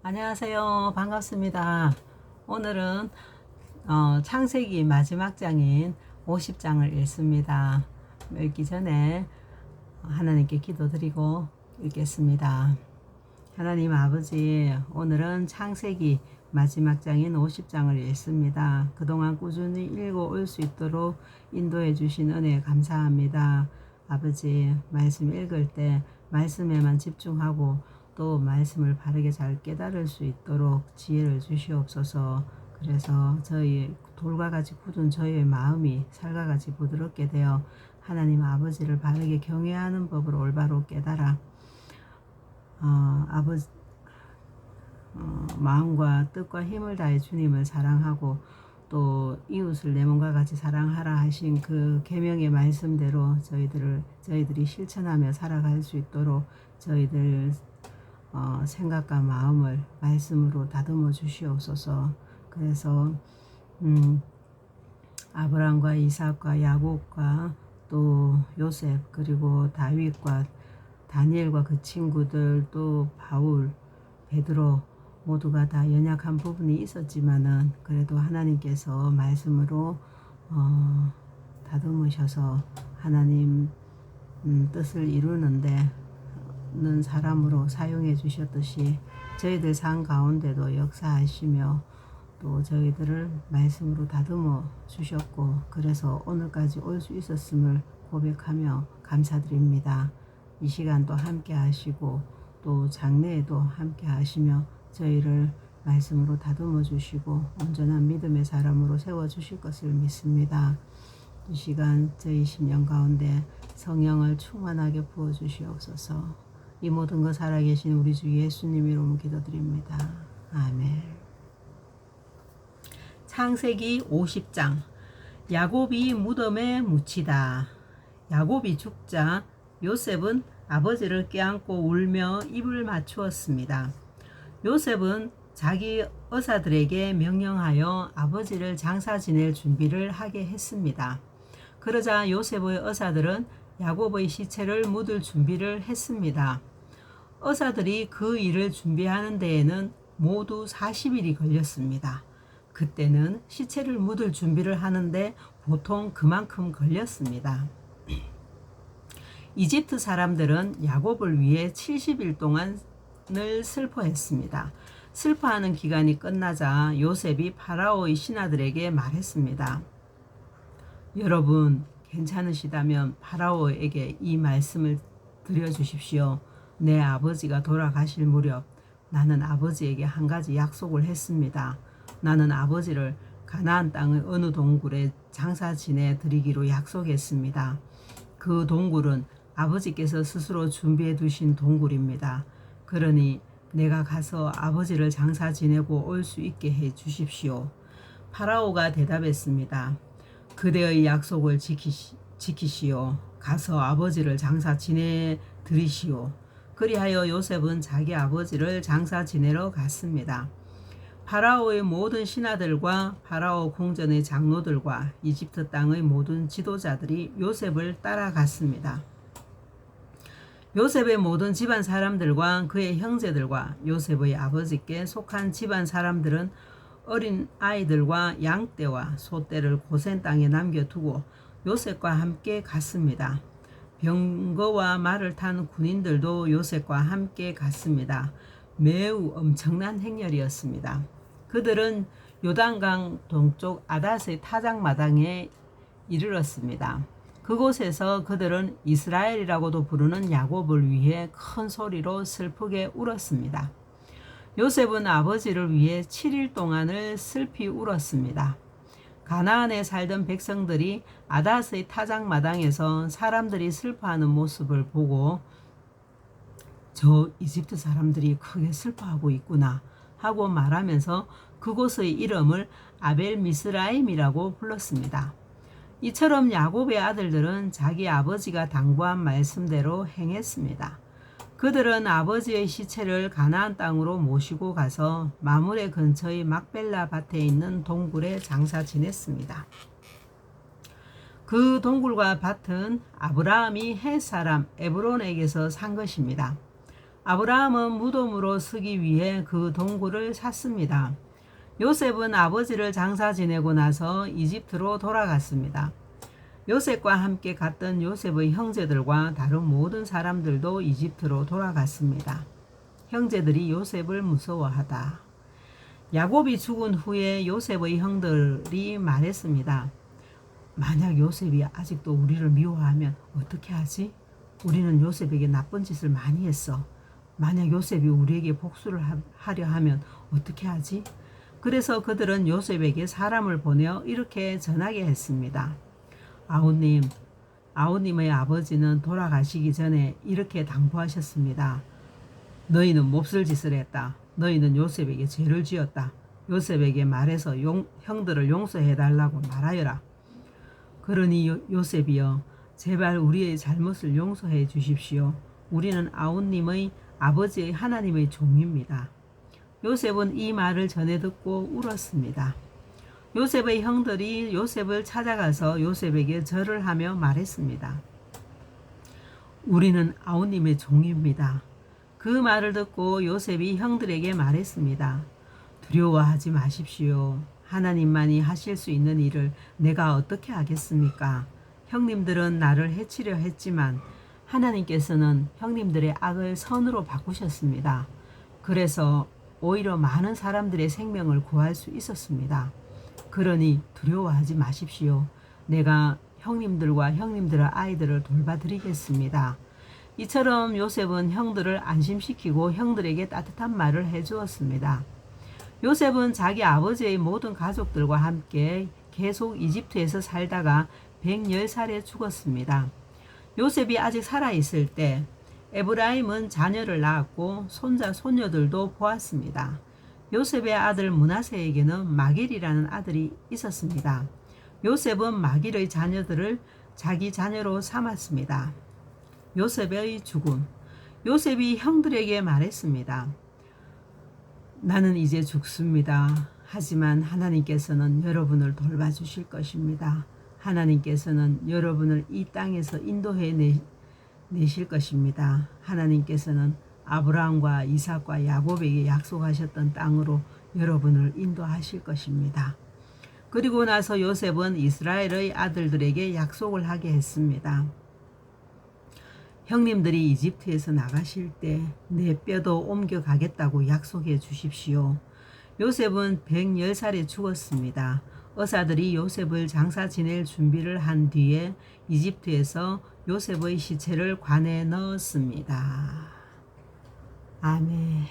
안녕하세요. 반갑습니다. 오늘은 창세기 마지막 장인 50장을 읽습니다. 읽기 전에 하나님께 기도드리고 읽겠습니다. 하나님 아버지, 오늘은 창세기 마지막 장인 50장을 읽습니다. 그동안 꾸준히 읽어올 수 있도록 인도해 주신 은혜에 감사합니다. 아버지, 말씀 읽을 때 말씀에만 집중하고 또 말씀을 바르게 잘 깨달을 수 있도록 지혜를 주시옵소서. 그래서 저희 돌과 같이 굳은 저희의 마음이 살과 같이 부드럽게 되어 하나님 아버지를 바르게 경외하는 법을 올바로 깨달아 아버지 마음과 뜻과 힘을 다해 주님을 사랑하고 또 이웃을 내 몸과 같이 사랑하라 하신 그 계명의 말씀대로 저희들이 실천하며 살아갈 수 있도록 저희들 생각과 마음을 말씀으로 다듬어 주시옵소서. 그래서 아브람과 이삭과 야곱과 또 요셉 그리고 다윗과 다니엘과 그 친구들 또 바울 베드로 모두가 다 연약한 부분이 있었지만은 그래도 하나님께서 말씀으로 다듬으셔서 하나님 뜻을 이루는데 는 사람으로 사용해 주셨듯이 저희들 삶 가운데도 역사하시며 또 저희들을 말씀으로 다듬어 주셨고 그래서 오늘까지 올 수 있었음을 고백하며 감사드립니다. 이 시간도 함께 하시고 또 장래에도 함께 하시며 저희를 말씀으로 다듬어 주시고 온전한 믿음의 사람으로 세워 주실 것을 믿습니다. 이 시간 저희 심령 가운데 성령을 충만하게 부어 주시옵소서. 이 모든 것 살아계신 우리 주 예수님 이름으로 기도드립니다. 아멘. 창세기 50장. 야곱이 무덤에 묻히다. 야곱이 죽자 요셉은 아버지를 껴안고 울며 입을 맞추었습니다. 요셉은 자기 의사들에게 명령하여 아버지를 장사 지낼 준비를 하게 했습니다. 그러자 요셉의 의사들은 야곱의 시체를 묻을 준비를 했습니다. 의사들이 그 일을 준비하는 데에는 모두 40일이 걸렸습니다. 그때는 시체를 묻을 준비를 하는데 보통 그만큼 걸렸습니다. 이집트 사람들은 야곱을 위해 70일 동안을 슬퍼했습니다. 슬퍼하는 기간이 끝나자 요셉이 파라오의 신하들에게 말했습니다. 여러분, 괜찮으시다면 파라오에게 이 말씀을 드려주십시오. 내 아버지가 돌아가실 무렵 나는 아버지에게 한 가지 약속을 했습니다. 나는 아버지를 가나안 땅의 어느 동굴에 장사 지내 드리기로 약속했습니다. 그 동굴은 아버지께서 스스로 준비해 두신 동굴입니다. 그러니 내가 가서 아버지를 장사 지내고 올 수 있게 해 주십시오. 파라오가 대답했습니다. 그대의 약속을 지키시오. 가서 아버지를 장사 지내 드리시오. 그리하여 요셉은 자기 아버지를 장사 지내러 갔습니다. 파라오의 모든 신하들과 파라오 궁전의 장로들과 이집트 땅의 모든 지도자들이 요셉을 따라갔습니다. 요셉의 모든 집안 사람들과 그의 형제들과 요셉의 아버지께 속한 집안 사람들은 어린 아이들과 양떼와 소떼를 고센 땅에 남겨두고 요셉과 함께 갔습니다. 병거와 말을 탄 군인들도 요셉과 함께 갔습니다. 매우 엄청난 행렬이었습니다. 그들은 요단강 동쪽 아닷의 타작마당에 이르렀습니다. 그곳에서 그들은 이스라엘이라고도 부르는 야곱을 위해 큰 소리로 슬프게 울었습니다. 요셉은 아버지를 위해 7일 동안을 슬피 울었습니다. 가나안에 살던 백성들이 아닷의 타작마당에서 사람들이 슬퍼하는 모습을 보고 저 이집트 사람들이 크게 슬퍼하고 있구나 하고 말하면서 그곳의 이름을 아벨 미스라임이라고 불렀습니다. 이처럼 야곱의 아들들은 자기 아버지가 당부한 말씀대로 행했습니다. 그들은 아버지의 시체를 가나안 땅으로 모시고 가서 마므레 근처의 막벨라 밭에 있는 동굴에 장사 지냈습니다. 그 동굴과 밭은 아브라함이 헷 사람 에브론에게서 산 것입니다. 아브라함은 무덤으로 쓰기 위해 그 동굴을 샀습니다. 요셉은 아버지를 장사 지내고 나서 이집트로 돌아갔습니다. 요셉과 함께 갔던 요셉의 형제들과 다른 모든 사람들도 이집트로 돌아갔습니다. 형제들이 요셉을 무서워하다. 야곱이 죽은 후에 요셉의 형들이 말했습니다. 만약 요셉이 아직도 우리를 미워하면 어떻게 하지? 우리는 요셉에게 나쁜 짓을 많이 했어. 만약 요셉이 우리에게 복수를 하려 하면 어떻게 하지? 그래서 그들은 요셉에게 사람을 보내어 이렇게 전하게 했습니다. 아우님의 아버지는 돌아가시기 전에 이렇게 당부하셨습니다. 너희는 몹쓸 짓을 했다. 너희는 요셉에게 죄를 지었다. 요셉에게 말해서 형들을 용서해달라고 말하여라. 그러니 요셉이여, 제발 우리의 잘못을 용서해 주십시오. 우리는 아우님의 아버지의 하나님의 종입니다. 요셉은 이 말을 전해 듣고 울었습니다. 요셉의 형들이 요셉을 찾아가서 요셉에게 절을 하며 말했습니다. 우리는 아우님의 종입니다. 그 말을 듣고 요셉이 형들에게 말했습니다. 두려워하지 마십시오. 하나님만이 하실 수 있는 일을 내가 어떻게 하겠습니까? 형님들은 나를 해치려 했지만 하나님께서는 형님들의 악을 선으로 바꾸셨습니다. 그래서 오히려 많은 사람들의 생명을 구할 수 있었습니다. 그러니 두려워하지 마십시오. 내가 형님들과 형님들의 아이들을 돌봐드리겠습니다. 이처럼 요셉은 형들을 안심시키고 형들에게 따뜻한 말을 해주었습니다. 요셉은 자기 아버지의 모든 가족들과 함께 계속 이집트에서 살다가 110살에 죽었습니다. 요셉이 아직 살아있을 때 에브라임은 자녀를 낳았고 손자 손녀들도 보았습니다. 요셉의 아들 므낫세에게는 마길이라는 아들이 있었습니다. 요셉은 마길의 자녀들을 자기 자녀로 삼았습니다. 요셉의 죽음. 요셉이 형들에게 말했습니다. 나는 이제 죽습니다. 하지만 하나님께서는 여러분을 돌봐주실 것입니다. 하나님께서는 여러분을 이 땅에서 인도해 내실 것입니다. 하나님께서는 아브라함과 이삭과 야곱에게 약속하셨던 땅으로 여러분을 인도하실 것입니다. 그리고 나서 요셉은 이스라엘의 아들들에게 약속을 하게 했습니다. 형님들이 이집트에서 나가실 때 내 뼈도 옮겨가겠다고 약속해 주십시오. 요셉은 110살에 죽었습니다. 의사들이 요셉을 장사 지낼 준비를 한 뒤에 이집트에서 요셉의 시체를 관에 넣었습니다. 아멘.